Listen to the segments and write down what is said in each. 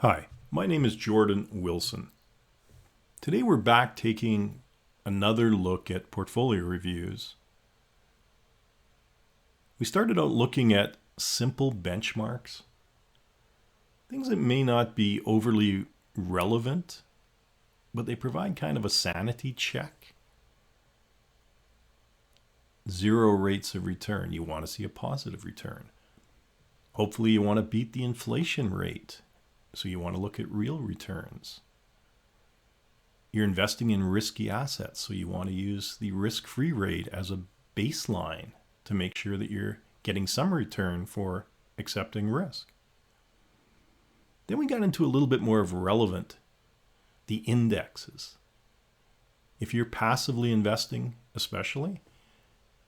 Hi, my name is Jordan Wilson. Today we're back taking another look at portfolio reviews. We started out looking at simple benchmarks, things that may not be overly relevant, but they provide kind of a sanity check. Zero rates of return. You want to see a positive return. Hopefully you want to beat the inflation rate. So you want to look at real returns. You're investing in risky assets, so you want to use the risk-free rate as a baseline to make sure that you're getting some return for accepting risk. Then we got into a little bit more of relevant, the indexes. If you're passively investing, especially,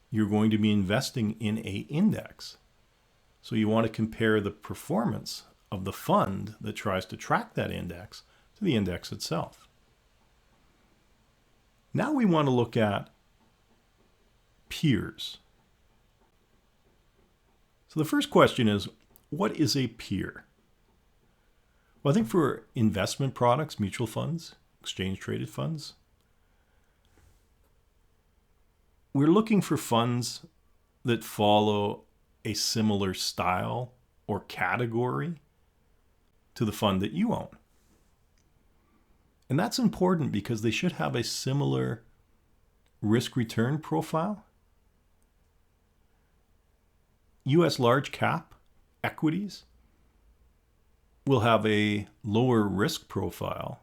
you're going to be investing in an index. So you want to compare the performance of the fund that tries to track that index to the index itself. Now we want to look at peers. So the first question is, what is a peer? Well, I think for investment products, mutual funds, exchange-traded funds, we're looking for funds that follow a similar style or category to the fund that you own. And that's important because they should have a similar risk-return profile. US large cap equities will have a lower risk profile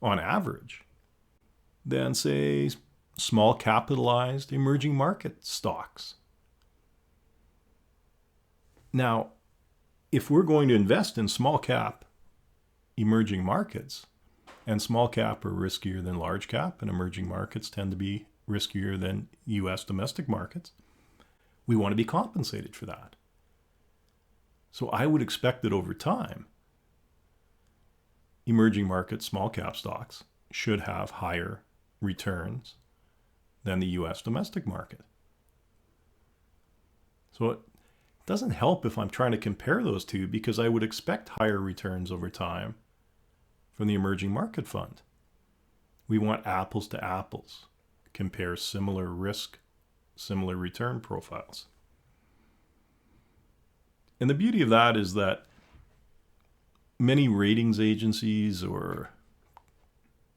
on average than, say, small capitalized emerging market stocks. Now, if we're going to invest in small cap emerging markets, and small cap are riskier than large cap, and emerging markets tend to be riskier than US domestic markets, we want to be compensated for that. So I would expect that over time, emerging market small cap stocks should have higher returns than the US domestic market. So it doesn't help if I'm trying to compare those two, because I would expect higher returns over time from the emerging market fund. We want apples to apples, compare similar risk, similar return profiles. And the beauty of that is that many ratings agencies, or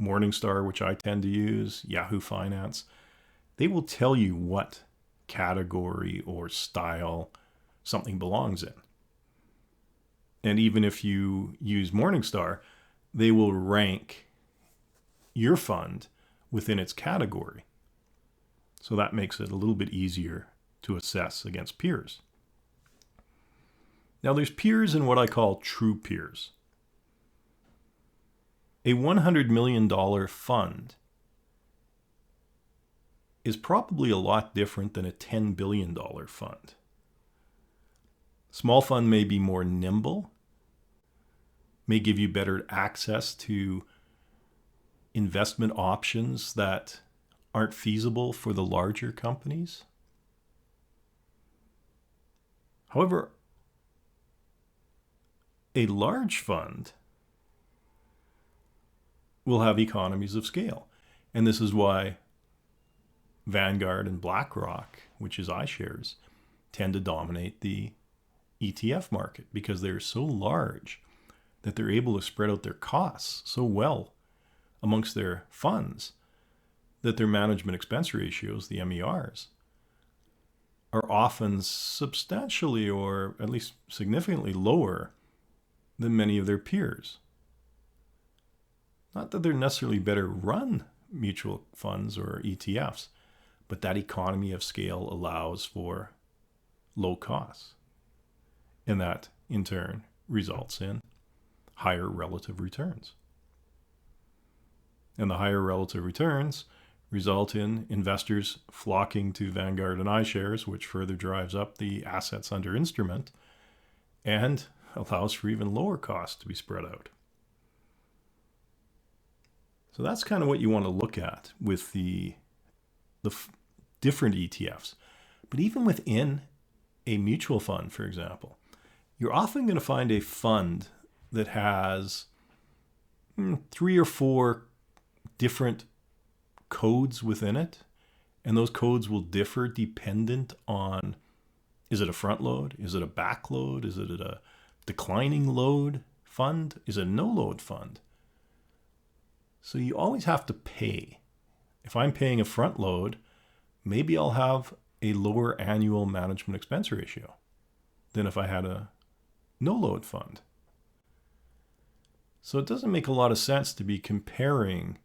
Morningstar, which I tend to use, Yahoo Finance, they will tell you what category or style something belongs in. And even if you use Morningstar, they will rank your fund within its category. So that makes it a little bit easier to assess against peers. Now there's peers and what I call true peers. A $100 million fund is probably a lot different than a $10 billion fund. Small fund may be more nimble, may give you better access to investment options that aren't feasible for the larger companies. However, a large fund will have economies of scale. And this is why Vanguard and BlackRock, which is iShares, tend to dominate the ETF market, because they're so large that they're able to spread out their costs so well amongst their funds that their management expense ratios, the MERs, are often substantially, or at least significantly, lower than many of their peers. Not that they're necessarily better run mutual funds or ETFs, but that economy of scale allows for low costs. And that, in turn, results in higher relative returns. And the higher relative returns result in investors flocking to Vanguard and iShares, which further drives up the assets under instrument and allows for even lower costs to be spread out. So that's kind of what you want to look at with the different ETFs. But even within a mutual fund, for example, you're often going to find a fund that has 3 or 4 different codes within it, and those codes will differ dependent on, is it a front load? Is it a back load? Is it a declining load fund? Is it a no load fund? So you always have to pay. If I'm paying a front load, maybe I'll have a lower annual management expense ratio than if I had a no load fund. So it doesn't make a lot of sense to be comparing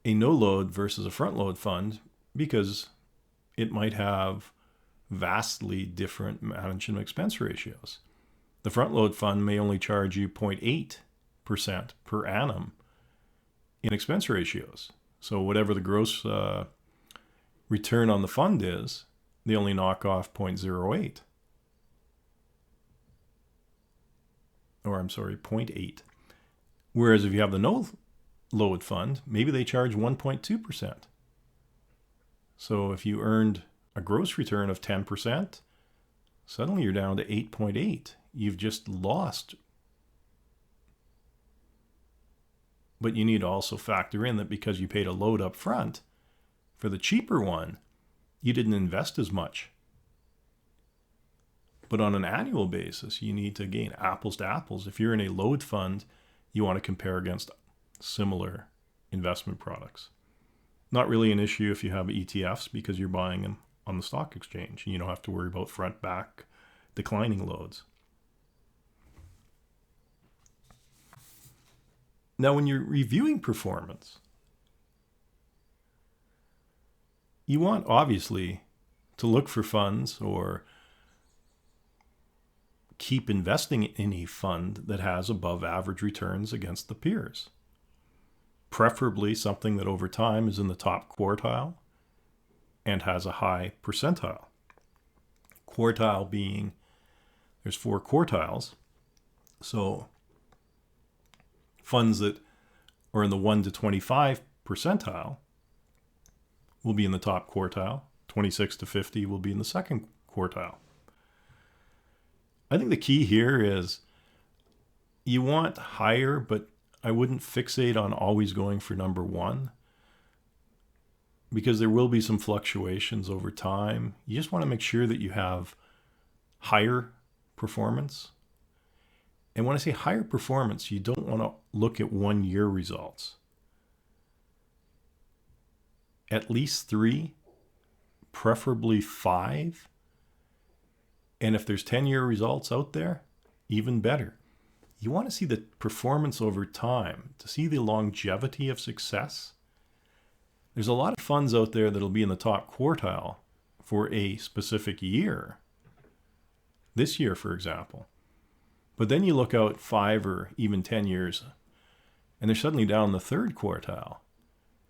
a no load versus a front load fund, because it might have vastly different management expense ratios. The front load fund may only charge you 0.8% per annum in expense ratios. So whatever the gross return on the fund is, they only knock off 0.08. Or I'm sorry, 0.8. Whereas if you have the no load fund, maybe they charge 1.2%. So if you earned a gross return of 10%, suddenly you're down to 8.8. You've just lost. But you need to also factor in that because you paid a load up front, for the cheaper one, you didn't invest as much. But on an annual basis, you need to gain apples to apples. If you're in a load fund, you want to compare against similar investment products. Not really an issue if you have ETFs because you're buying them on the stock exchange. You don't have to worry about front, back, declining loads. Now, when you're reviewing performance, you want obviously to look for funds or keep investing in a fund that has above average returns against the peers. Preferably something that over time is in the top quartile and has a high percentile. Quartile being, there's 4 quartiles. So funds that are in the 1 to 25 percentile will be in the top quartile. 26 to 50 will be in the second quartile. I think the key here is you want higher, but I wouldn't fixate on always going for number 1, because there will be some fluctuations over time. You just want to make sure that you have higher performance. And when I say higher performance, you don't want to look at 1 year results. At least 3, preferably 5. And if there's 10-year results out there, even better. You want to see the performance over time, to see the longevity of success. There's a lot of funds out there that'll be in the top quartile for a specific year. This year, for example. But then you look out 5 or even 10 years, and they're suddenly down in the third quartile.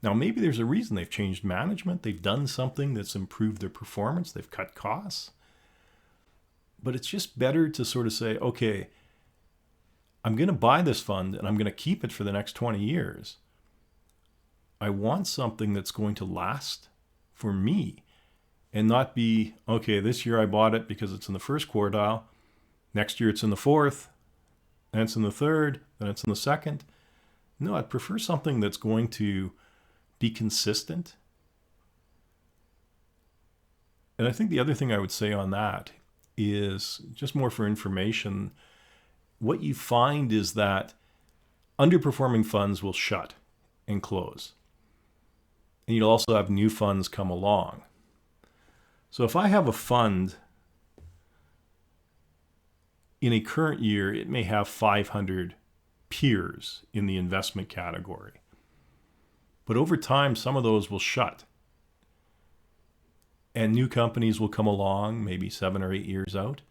Now, maybe there's a reason. They've changed management. They've done something that's improved their performance. They've cut costs. But it's just better to sort of say, okay, I'm going to buy this fund and I'm going to keep it for the next 20 years. I want something that's going to last for me and not be, okay, this year I bought it because it's in the first quartile. Next year it's in the fourth, then it's in the third, then it's in the second. No, I'd prefer something that's going to be consistent. And I think the other thing I would say on that is just more for information. What you find is that underperforming funds will shut and close. And you'll also have new funds come along. So if I have a fund in a current year, it may have 500 peers in the investment category. But over time, some of those will shut. And new companies will come along, maybe 7 or 8 years out.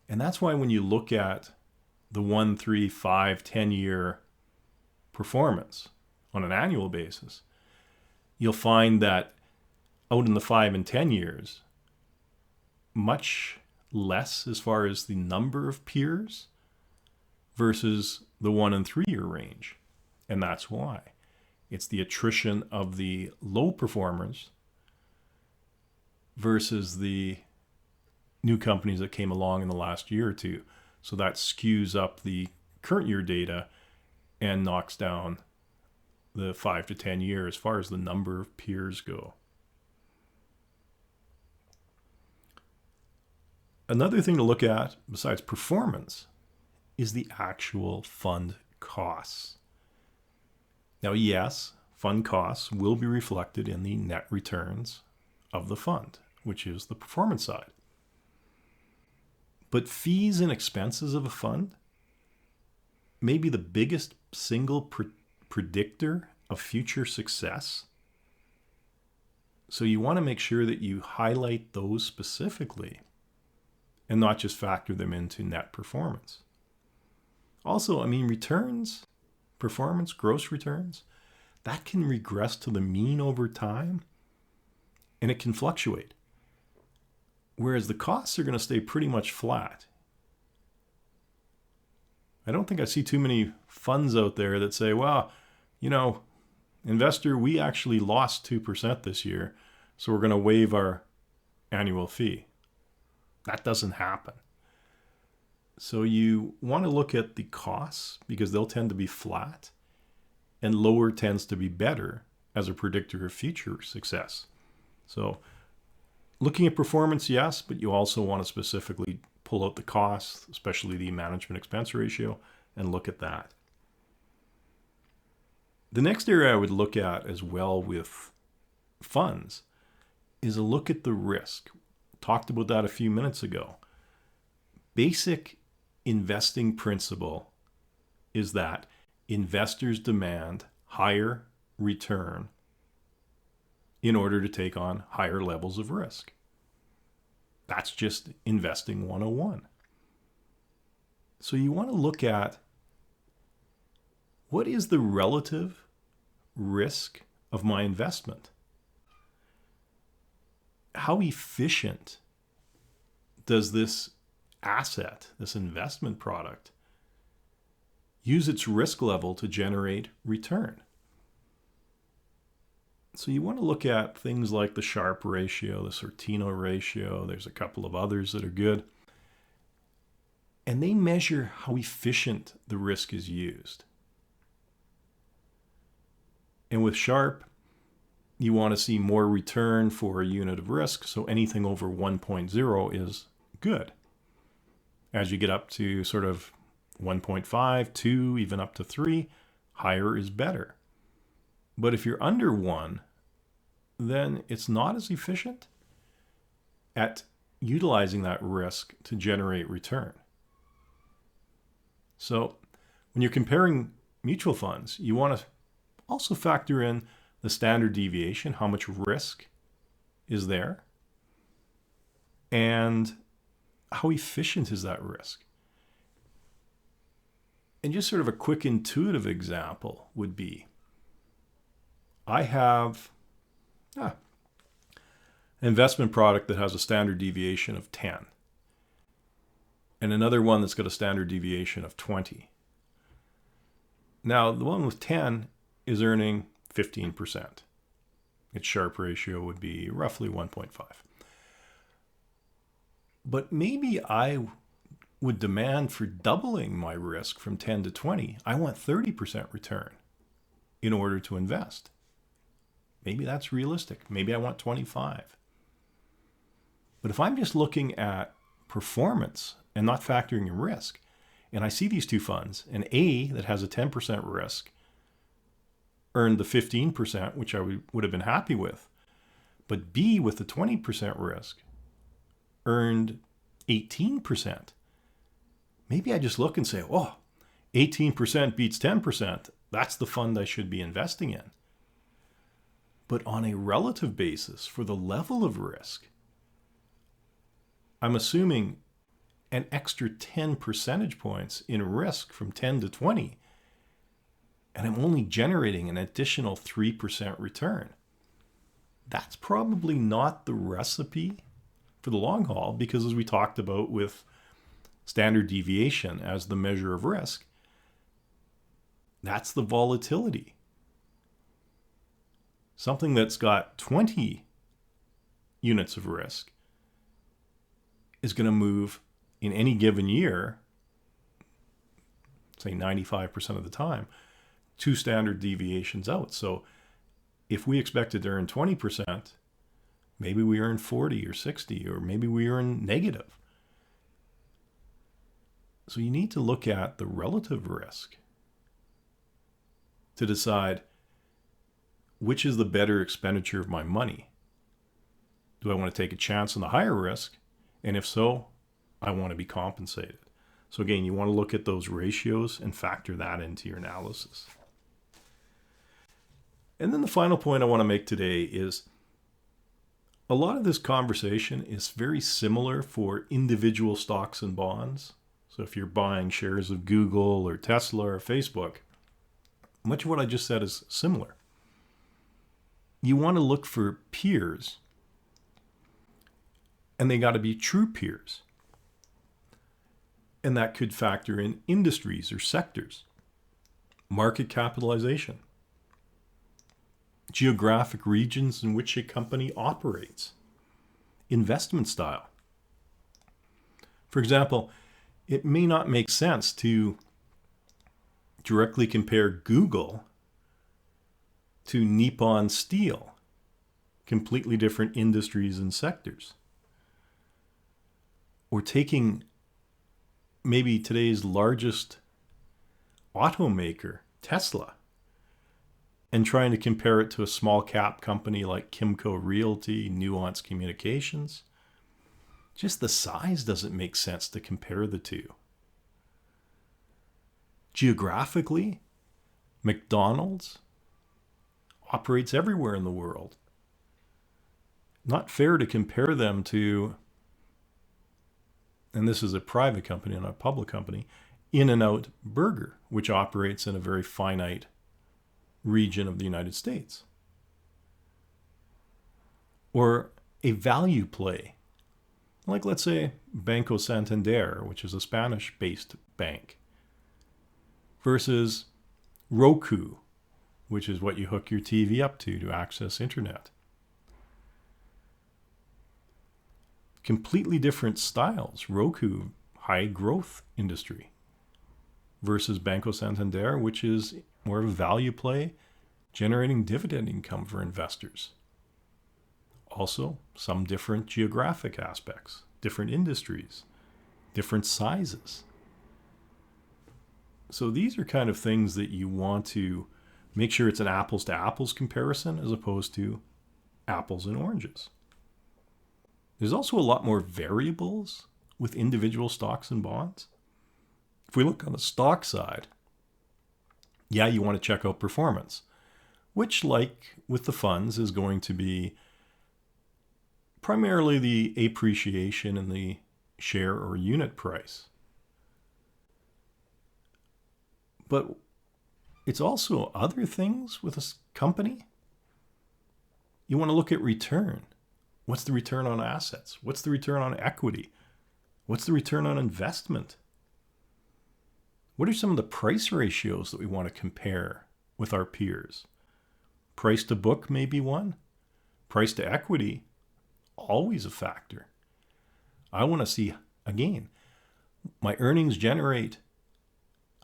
And that's why when you look at the 1, 3, 5, 10-year performance on an annual basis, you'll find that out in the 5 and 10 years, much less as far as the number of peers versus the 1 and 3 year range. And that's why. It's the attrition of the low performers versus the new companies that came along in the last year or two. So that skews up the current year data and knocks down the 5 to 10 year as far as the number of peers go. Another thing to look at besides performance is the actual fund costs. Now, yes, fund costs will be reflected in the net returns of the fund, which is the performance side. But fees and expenses of a fund may be the biggest single predictor of future success. So you want to make sure that you highlight those specifically and not just factor them into net performance. Also, returns, performance, gross returns, that can regress to the mean over time, and it can fluctuate. Whereas the costs are going to stay pretty much flat. I don't think I see too many funds out there that say, well, investor, we actually lost 2% this year, so we're going to waive our annual fee. That doesn't happen. So you want to look at the costs because they'll tend to be flat, and lower tends to be better as a predictor of future success. So looking at performance, yes, but you also want to specifically pull out the costs, especially the management expense ratio, and look at that. The next area I would look at as well with funds is a look at the risk. Talked about that a few minutes ago. Basic investing principle is that investors demand higher return in order to take on higher levels of risk. That's just investing 101. So you want to look at what is the relative risk of my investment? How efficient does this asset, this investment product, use its risk level to generate return? So you want to look at things like the Sharpe ratio, the Sortino ratio. There's a couple of others that are good. And they measure how efficient the risk is used. And with Sharpe, you want to see more return for a unit of risk. So anything over 1.0 is good. As you get up to sort of 1.5, 2, even up to 3, higher is better. But if you're under 1, then it's not as efficient at utilizing that risk to generate return. So when you're comparing mutual funds, you want to also factor in the standard deviation, how much risk is there, and how efficient is that risk. And just sort of a quick intuitive example would be, I have an investment product that has a standard deviation of 10 and another one that's got a standard deviation of 20. Now, the one with 10 is earning 15%. Its Sharpe ratio would be roughly 1.5. But maybe I would demand for doubling my risk from 10 to 20. I want 30% return in order to invest. Maybe that's realistic. Maybe I want 25. But if I'm just looking at performance and not factoring in risk, and I see these two funds, and A that has a 10% risk earned the 15%, which I would have been happy with, but B with the 20% risk earned 18%. Maybe I just look and say, 18% beats 10%. That's the fund I should be investing in. But on a relative basis, for the level of risk, I'm assuming an extra 10 percentage points in risk from 10 to 20, and I'm only generating an additional 3% return. That's probably not the recipe for the long haul, because as we talked about with standard deviation as the measure of risk, that's the volatility. Something that's got 20 units of risk is going to move in any given year say 95% of the time, 2 standard deviations out. So if we expected to earn 20%, maybe we earn 40 or 60, or maybe we earn negative. So you need to look at the relative risk to decide which is the better expenditure of my money. Do I want to take a chance on the higher risk? And if so, I want to be compensated. So again, you want to look at those ratios and factor that into your analysis. And then the final point I want to make today is a lot of this conversation is very similar for individual stocks and bonds. So if you're buying shares of Google or Tesla or Facebook, much of what I just said is similar. You want to look for peers, and they got to be true peers. And that could factor in industries or sectors, market capitalization, geographic regions in which a company operates, investment style. For example, it may not make sense to directly compare Google to Nippon Steel, completely different industries and sectors. Or taking maybe today's largest automaker, Tesla, and trying to compare it to a small cap company like Kimco Realty, Nuance Communications. Just the size doesn't make sense to compare the two. Geographically, McDonald's operates everywhere in the world. Not fair to compare them to, and this is a private company, not a public company, In-N-Out Burger, which operates in a very finite region of the United States. Or a value play, like let's say Banco Santander, which is a Spanish-based bank, versus Roku, which is what you hook your TV up to access internet. Completely different styles. Roku, high growth industry, versus Banco Santander, which is more of a value play, generating dividend income for investors. Also, some different geographic aspects, different industries, different sizes. So these are kind of things that you want to make sure it's an apples to apples comparison as opposed to apples and oranges. There's also a lot more variables with individual stocks and bonds. If we look on the stock side, yeah, you want to check out performance, which, like with the funds, is going to be primarily the appreciation in the share or unit price. But it's also other things with a company. You want to look at return. What's the return on assets? What's the return on equity? What's the return on investment? What are some of the price ratios that we want to compare with our peers? Price to book may be one. Price to equity, always a factor. I want to see, again, my earnings generate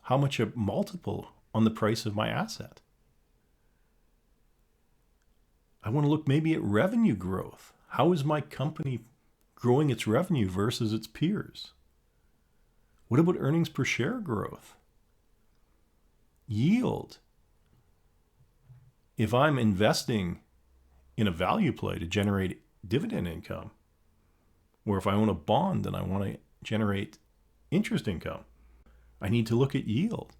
how much a multiple on the price of my asset. I want to look maybe at revenue growth. How is my company growing its revenue versus its peers? What about earnings per share growth? Yield. If I'm investing in a value play to generate dividend income, or if I own a bond and I want to generate interest income, I need to look at yield.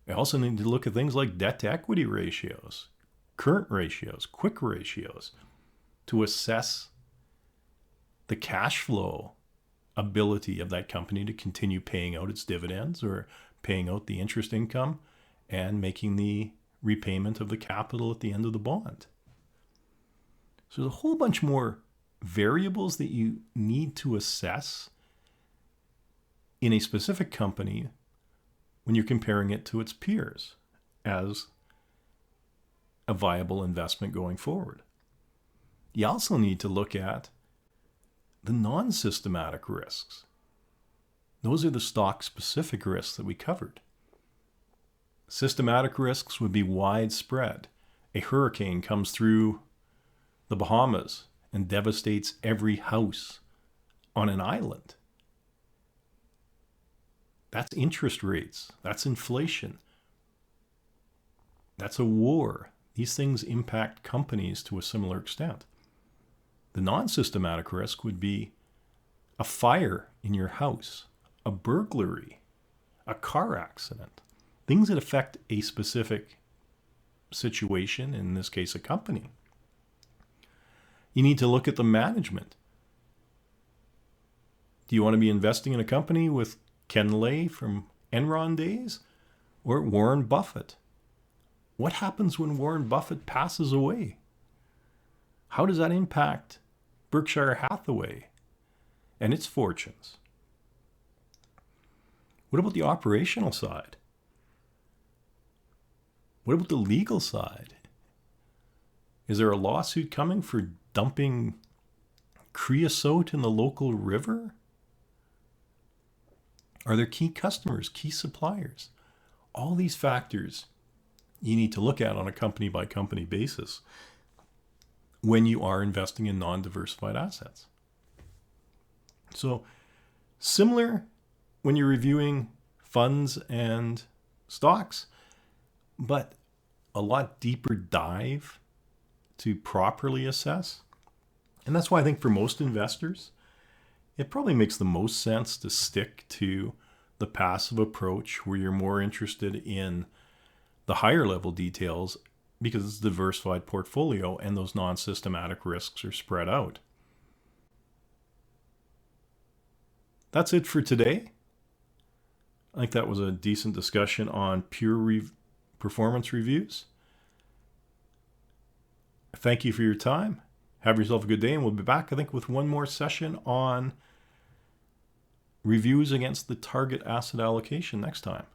I also need to look at things like debt to equity ratios, current ratios, quick ratios, to assess the cash flow ability of that company to continue paying out its dividends or paying out the interest income and making the repayment of the capital at the end of the bond. So there's a whole bunch more variables that you need to assess in a specific company when you're comparing it to its peers as a viable investment going forward. You also need to look at the non-systematic risks. Those are the stock-specific risks that we covered. Systematic risks would be widespread. A hurricane comes through the Bahamas and devastates every house on an island. That's interest rates. That's inflation. That's a war. These things impact companies to a similar extent. The non-systematic risk would be a fire in your house, a burglary, a car accident, things that affect a specific situation, in this case, a company. You need to look at the management. Do you want to be investing in a company with Ken Lay from Enron days or Warren Buffett? What happens when Warren Buffett passes away? How does that impact Berkshire Hathaway and its fortunes? What about the operational side? What about the legal side? Is there a lawsuit coming for dumping creosote in the local river? Are there key customers, key suppliers? All these factors you need to look at on a company by company basis when you are investing in non-diversified assets. So similar when you're reviewing funds and stocks, but a lot deeper dive to properly assess. And that's why I think for most investors, it probably makes the most sense to stick to the passive approach where you're more interested in the higher level details because it's a diversified portfolio and those non-systematic risks are spread out. That's it for today. I think that was a decent discussion on pure performance reviews. Thank you for your time. Have yourself a good day, and we'll be back, I think, with one more session on reviews against the target asset allocation next time.